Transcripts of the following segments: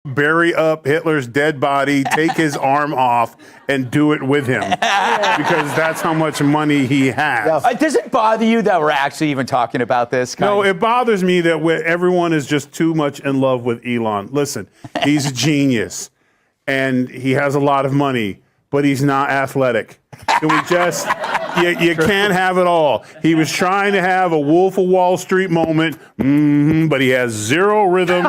bury up Hitler's dead body, take his arm off, and do it with him. Because that's how much money he has. Does it bother you that we're actually even talking about this? No, it bothers me that everyone is just too much in love with Elon. Listen, he's a genius, and he has a lot of money, but he's not athletic. Can we just... You can't have it all. He was trying to have a Wolf of Wall Street moment, but he has zero rhythm.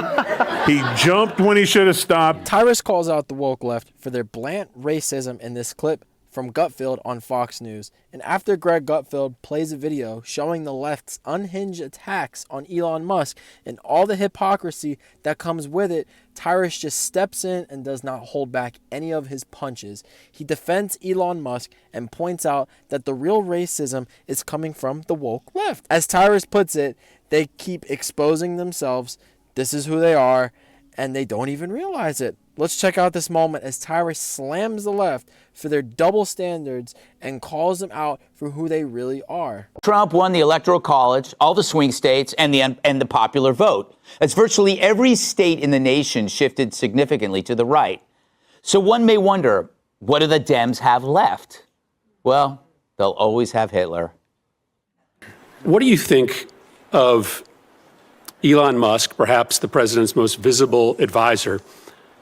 He jumped when he should have stopped. Tyrus calls out the woke left for their blatant racism in this clip from Gutfeld on Fox News. And after Greg Gutfeld plays a video showing the left's unhinged attacks on Elon Musk and all the hypocrisy that comes with it, Tyrus just steps in and does not hold back any of his punches. He defends Elon Musk and points out that the real racism is coming from the woke left. As Tyrus puts it, they keep exposing themselves. This is who they are, and they don't even realize it. Let's check out this moment as Tyrus slams the left for their double standards and calls them out for who they really are. Trump won the Electoral College, all the swing states, and the popular vote, as virtually every state in the nation shifted significantly to the right. So one may wonder, what do the Dems have left? Well, they'll always have Hitler. What do you think of Elon Musk, perhaps the president's most visible advisor,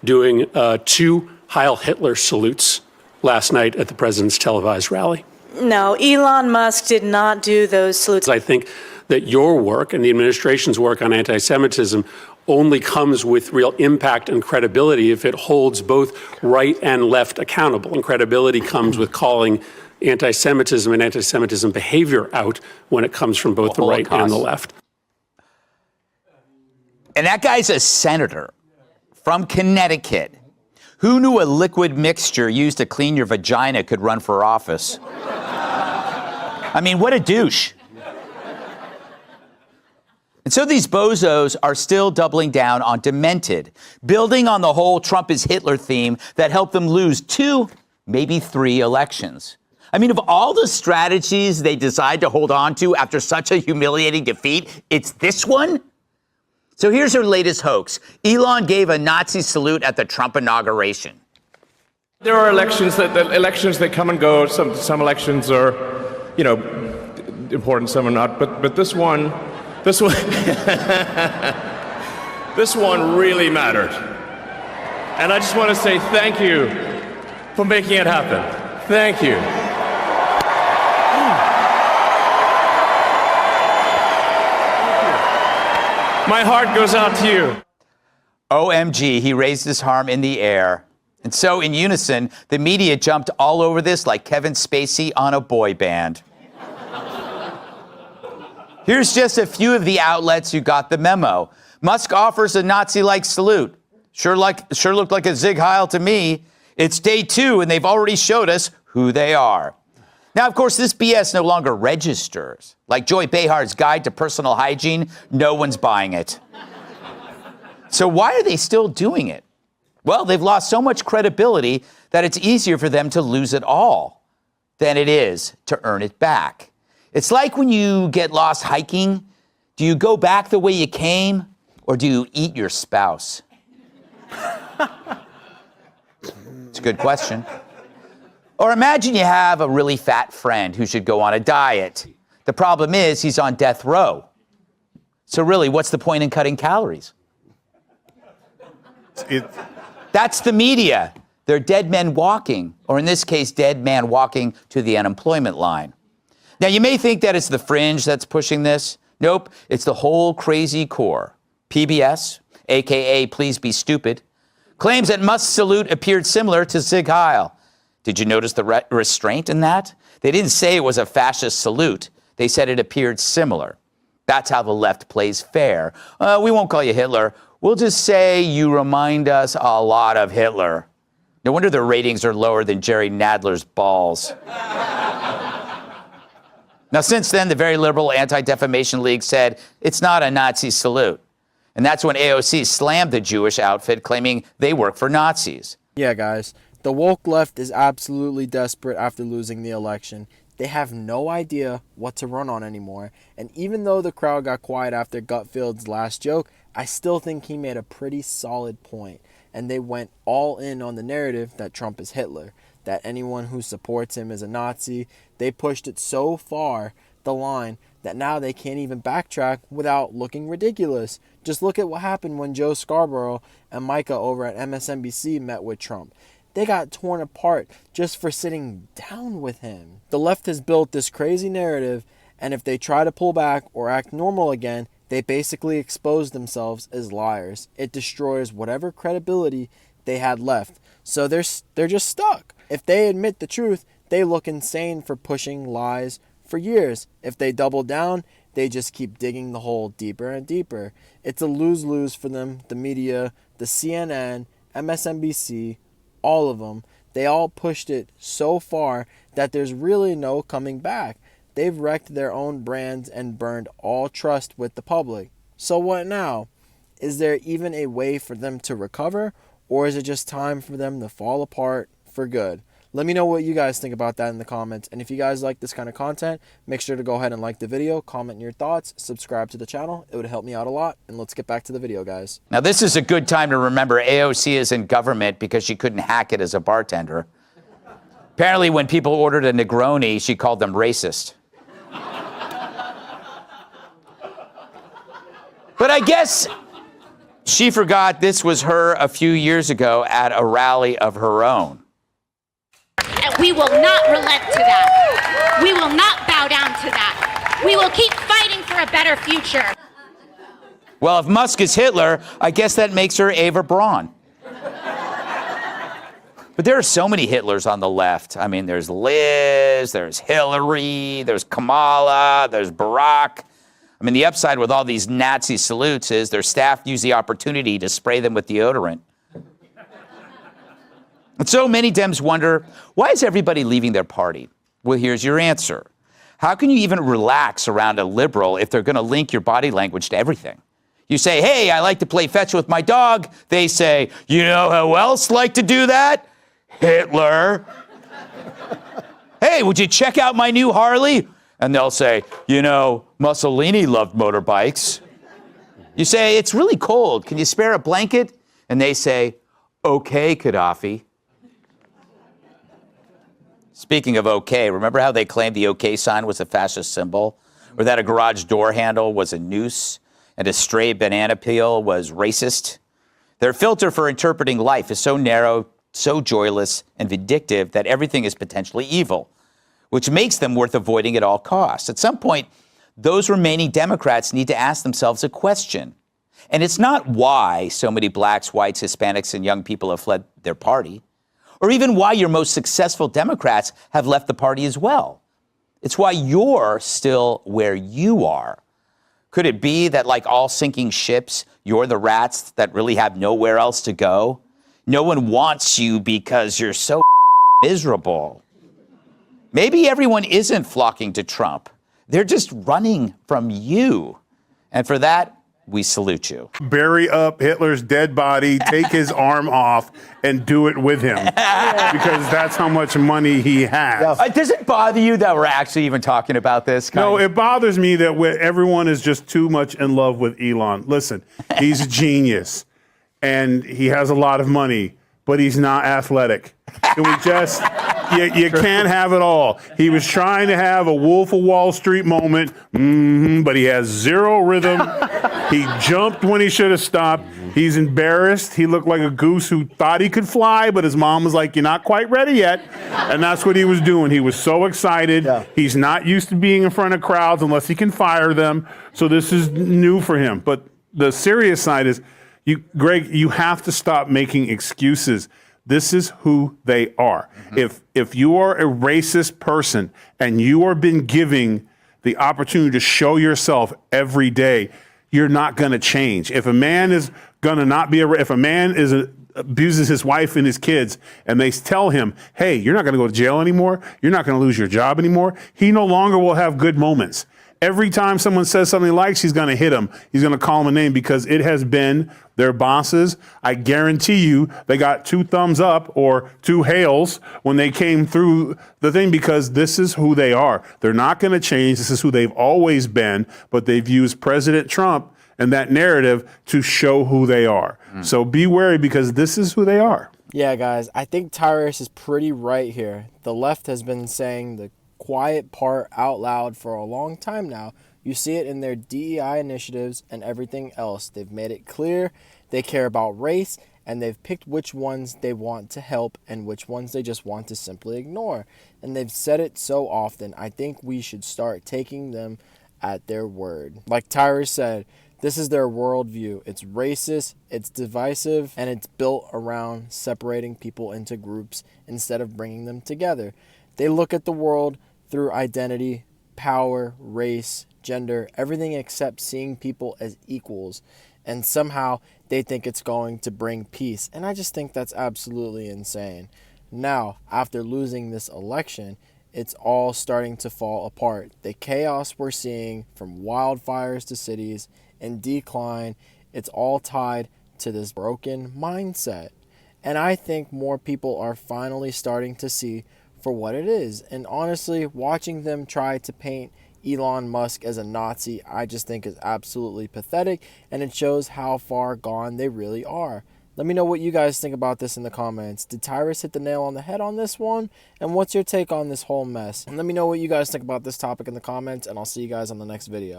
doing 2 Heil Hitler salutes last night at the president's televised rally? No, Elon Musk did not do those salutes. I think that your work and the administration's work on anti-Semitism only comes with real impact and credibility if it holds both right and left accountable. And credibility comes with calling anti-Semitism and anti-Semitism behavior out when it comes from both the right and the left. And that guy's a senator from Connecticut. Who knew a liquid mixture used to clean your vagina could run for office? I mean, what a douche. And so these bozos are still doubling down on demented, building on the whole Trump is Hitler theme that helped them lose 2, maybe 3 elections. I mean, of all the strategies they decide to hold on to after such a humiliating defeat, it's this one? So here's her latest hoax. Elon gave a Nazi salute at the Trump inauguration. There are elections that come and go. Some elections are, important, some are not. But this one, this one really mattered. And I just want to say thank you for making it happen. Thank you. My heart goes out to you. OMG, he raised his arm in the air. And so in unison, the media jumped all over this like Kevin Spacey on a boy band. Here's just a few of the outlets who got the memo. Musk offers a Nazi-like salute. Sure looked like a Zig Heil to me. It's day 2, and they've already showed us who they are. Now, of course, this BS no longer registers. Like Joy Behar's Guide to Personal Hygiene, no one's buying it. So why are they still doing it? Well, they've lost so much credibility that it's easier for them to lose it all than it is to earn it back. It's like when you get lost hiking. Do you go back the way you came, or do you eat your spouse? It's a good question. Or imagine you have a really fat friend who should go on a diet. The problem is he's on death row. So really, what's the point in cutting calories? That's the media. They're dead men walking, or in this case, dead man walking to the unemployment line. Now, you may think that it's the fringe that's pushing this. Nope, it's the whole crazy core. PBS, a.k.a. Please Be Stupid, claims that Musk's salute appeared similar to Zig Heil. Did you notice the restraint in that? They didn't say it was a fascist salute. They said it appeared similar. That's how the left plays fair. We won't call you Hitler. We'll just say you remind us a lot of Hitler. No wonder their ratings are lower than Jerry Nadler's balls. Now, since then, the very liberal Anti-Defamation League said it's not a Nazi salute. And that's when AOC slammed the Jewish outfit, claiming they work for Nazis. Yeah, guys. The woke left is absolutely desperate after losing the election. They have no idea what to run on anymore. And even though the crowd got quiet after Gutfeld's last joke, I still think he made a pretty solid point. and they went all in on the narrative that Trump is Hitler, that anyone who supports him is a Nazi. They pushed it so far the line that now they can't even backtrack without looking ridiculous. Just look at what happened when Joe Scarborough and Micah over at MSNBC met with Trump. They got torn apart just for sitting down with him. The left has built this crazy narrative, and if they try to pull back or act normal again, they basically expose themselves as liars. It destroys whatever credibility they had left. So they're just stuck. If they admit the truth, they look insane for pushing lies for years. If they double down, they just keep digging the hole deeper and deeper. It's a lose-lose for them, the media, the CNN, MSNBC, all of them. They all pushed it so far that there's really no coming back. They've wrecked their own brands and burned all trust with the public. So what now? Is there even a way for them to recover, or is it just time for them to fall apart for good? Let me know what you guys think about that in the comments. And if you guys like this kind of content, make sure to go ahead and like the video, comment your thoughts, subscribe to the channel. It would help me out a lot. And let's get back to the video, guys. Now, this is a good time to remember AOC is in government because she couldn't hack it as a bartender. Apparently, when people ordered a Negroni, she called them racist. But I guess she forgot this was her a few years ago at a rally of her own. And we will not relent to that. We will not bow down to that. We will keep fighting for a better future. Well, if Musk is Hitler, I guess that makes her Eva Braun. But there are so many Hitlers on the left. I mean, there's Liz, there's Hillary, there's Kamala, there's Barack. I mean, the upside with all these Nazi salutes is their staff use the opportunity to spray them with deodorant. And so many Dems wonder, why is everybody leaving their party? Well, here's your answer. How can you even relax around a liberal if they're going to link your body language to everything? You say, hey, I like to play fetch with my dog. They say, you know who else liked to do that? Hitler. Hey, would you check out my new Harley? And they'll say, you know, Mussolini loved motorbikes. You say, it's really cold. Can you spare a blanket? And they say, okay, Gaddafi. Speaking of OK, remember how they claimed the OK sign was a fascist symbol? Or that a garage door handle was a noose and a stray banana peel was racist? Their filter for interpreting life is so narrow, so joyless, and vindictive that everything is potentially evil, which makes them worth avoiding at all costs. At some point, those remaining Democrats need to ask themselves a question. And it's not why so many blacks, whites, Hispanics, and young people have fled their party, or even why your most successful Democrats have left the party as well. It's why you're still where you are. Could it be that, like all sinking ships, you're the rats that really have nowhere else to go? No one wants you because you're so miserable. Maybe everyone isn't flocking to Trump. They're just running from you. And for that, we salute you. Bury up Hitler's dead body, take his arm off, and do it with him. Because that's how much money he has. Does it bother you that we're actually even talking about this? No, it bothers me that everyone is just too much in love with Elon. Listen, he's a genius, and he has a lot of money, but he's not athletic. Can we just... You can't have it all. He was trying to have a Wolf of Wall Street moment, but he has zero rhythm. He jumped when he should have stopped. He's embarrassed. He looked like a goose who thought he could fly, but his mom was like, you're not quite ready yet. And that's what he was doing. He was so excited. Yeah. He's not used to being in front of crowds unless he can fire them. So this is new for him. But the serious side is, Greg, you have to stop making excuses. This is who they are. Mm-hmm. If you are a racist person and you are been giving the opportunity to show yourself every day, you're not going to change. If a man is going to not be if a man abuses his wife and his kids and they tell him, hey, you're not going to go to jail anymore, you're not going to lose your job anymore, he no longer will have good moments. Every time someone says something he likes, he's going to hit him. He's going to call him a name because it has been their bosses. I guarantee you they got 2 thumbs up or 2 hails when they came through the thing because this is who they are. They're not going to change. This is who they've always been, but they've used President Trump and that narrative to show who they are. So be wary, because this is who they are. Yeah, guys, I think Tyrus is pretty right here. The left has been saying the quiet part out loud for a long time now. You see it in their DEI initiatives and everything else. They've made it clear they care about race, and they've picked which ones they want to help and which ones they just want to simply ignore. And they've said it so often, I think we should start taking them at their word. Like Tyrus said, this is their worldview. It's racist, it's divisive, and it's built around separating people into groups instead of bringing them together. They look at the world through identity, power, race, gender, everything except seeing people as equals. And somehow they think it's going to bring peace. And I just think that's absolutely insane. Now, after losing this election, it's all starting to fall apart. The chaos we're seeing, from wildfires to cities in decline, it's all tied to this broken mindset. And I think more people are finally starting to see for what it is. And honestly, watching them try to paint Elon Musk as a Nazi, I just think is absolutely pathetic, and it shows how far gone they really are. Let me know what you guys think about this in the comments. Did Tyrus hit the nail on the head on this one? And what's your take on this whole mess? And let me know what you guys think about this topic in the comments, and I'll see you guys on the next video.